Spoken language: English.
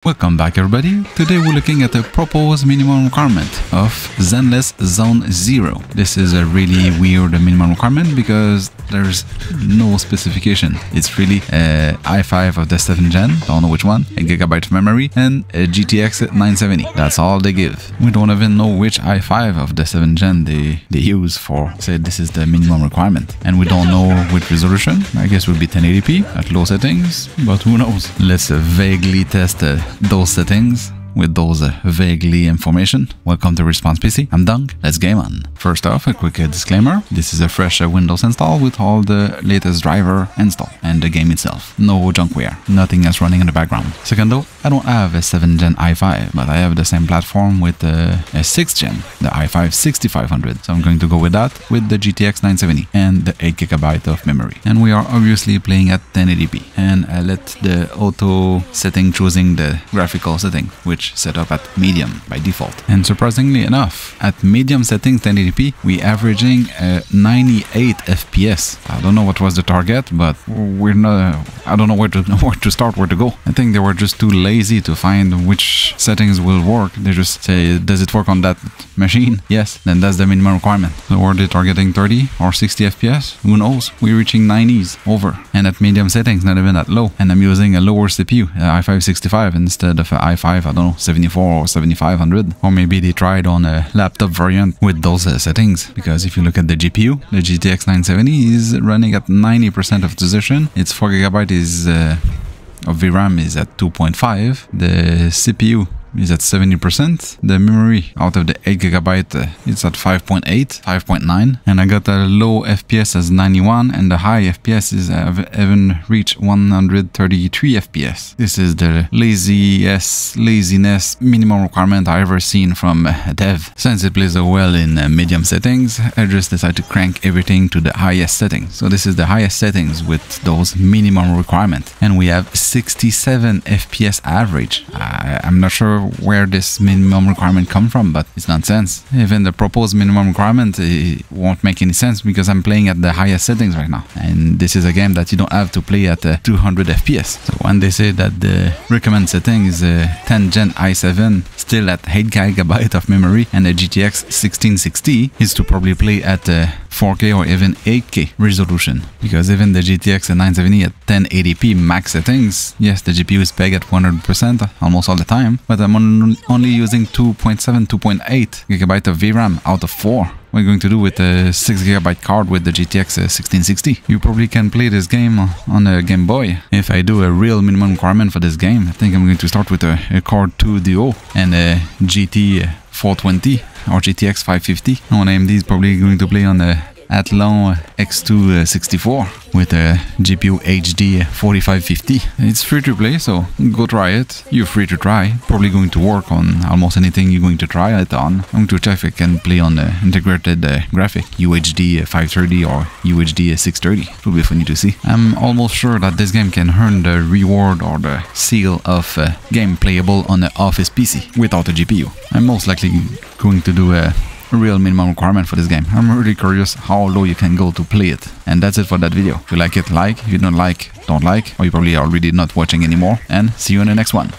Welcome back everybody. Today we're looking at the proposed minimum requirement of Zenless Zone 0. This is a really weird minimum requirement because there's no specification. It's really a i5 of the 7th gen, don't know which one, a gigabyte of memory, and a GTX 970. That's all they give. We don't even know which i5 of the 7th gen they use for say this is the minimum requirement. And we don't know which resolution. I guess it would be 1080p at low settings, but who knows. Let's vaguely test those settings with those vaguely information. Welcome to Response PC. I'm Dunk. Let's game on. First off, a quick disclaimer. This is a fresh Windows install with all the latest driver install and the game itself. No junkware. Nothing else running in the background. Second though, I don't have a 7th gen i5, but I have the same platform with a 6th gen, the i5 6500. So I'm going to go with that with the GTX 970 and the 8GB of memory. And we are obviously playing at 1080p. And I let the auto setting choosing the graphical setting, which set up at medium by default. And surprisingly enough, at medium settings 1080p, we averaging 98 FPS. I don't know what was the target, but we're not. I don't know where to start, where to go. I think they were just too lazy to find which settings will work. They just say, does it work on that machine? Yes, then that's the minimum requirement. So were they targeting 30 or 60 FPS? Who knows? We're reaching 90s over. And at medium settings, not even that low. And I'm using a lower CPU, i5 65 instead of i5, I don't know, 74 or 7500, or maybe they tried on a laptop variant with those settings, because if you look at the GPU, the GTX 970 is running at 90% of utilization. Its 4GB is of VRAM is at 2.5, the CPU is at 70%, the memory out of the 8GB it's at 5.8, 5.9, and I got a low FPS as 91 and the high FPS is even reached 133 FPS. This is the laziness minimum requirement I ever seen from a dev. Since it plays so well in medium settings, I just decided to crank everything to the highest settings. So this is the highest settings with those minimum requirements, and we have 67 FPS average. I'm not sure where this minimum requirement come from, but it's nonsense. Even the proposed minimum requirement won't make any sense because I'm playing at the highest settings right now, and this is a game that you don't have to play at 200 FPS. So when they say that the recommended setting is 10th gen i7 still at 8GB of memory and a GTX 1660, is to probably play at 4K or even 8K resolution, because even the GTX 970 at 1080p max settings, yes, the GPU is pegged at 100% almost all the time, but I'm only using 2.7, 2.8 GB of VRAM out of 4. What are you going to do with a 6GB card with the GTX 1660? You probably can play this game on a Game Boy. If I do a real minimum requirement for this game, I think I'm going to start with a Core 2 Duo and a GT 420 or GTX 550. On AMD is probably going to play on the Athlon X2 64 with a GPU HD 4550. It's free to play, so go try it. You're free to try. Probably going to work on almost anything you're going to try it on. I'm going to check if I can play on the integrated graphic UHD 530 or UHD 630. It will be funny to see. I'm almost sure that this game can earn the reward or the seal of game playable on the Office PC without a GPU. I'm most likely going to do a real minimum requirement for this game. I'm really curious how low you can go to play it. And that's it for that video. If you like it, like. If you don't like, don't like. Or you're probably already not watching anymore. And see you in the next one.